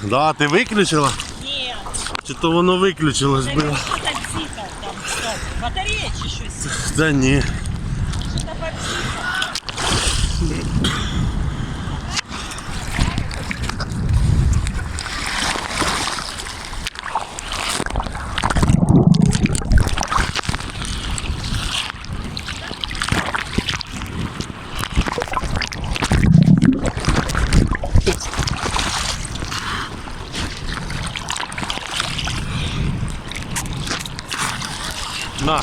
Да, ти виключила? Ні. Чи то воно виключилось Це було? він що так цікав там, кстати. Батарея чи щось? Та ні. Що то подсікав? На.